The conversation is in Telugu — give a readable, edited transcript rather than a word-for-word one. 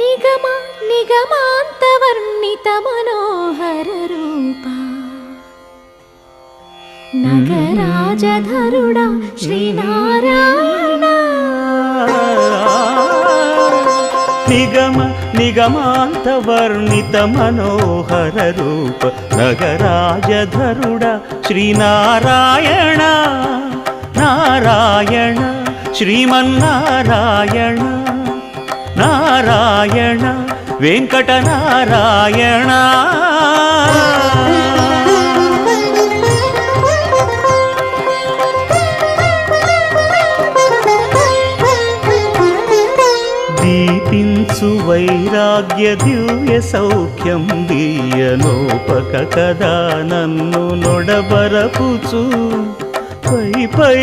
నిగమ నిగమాంతవర్ణిత మనోహర రూపా నగరాజధరుడా శ్రీనారాయణ. నిగమ నిగమాంతవర్ణిత మనోహర రూప నగరాజధరుడా శ్రీనారాయణ. నారాయణ శ్రీమన్నారాయణ నారాయణ వెంకటనారాయణ. దీపించు వైరాగ్య దివ్య సౌఖ్యం దీయనోపక కదా నన్ను నొడబరపుచు పై పై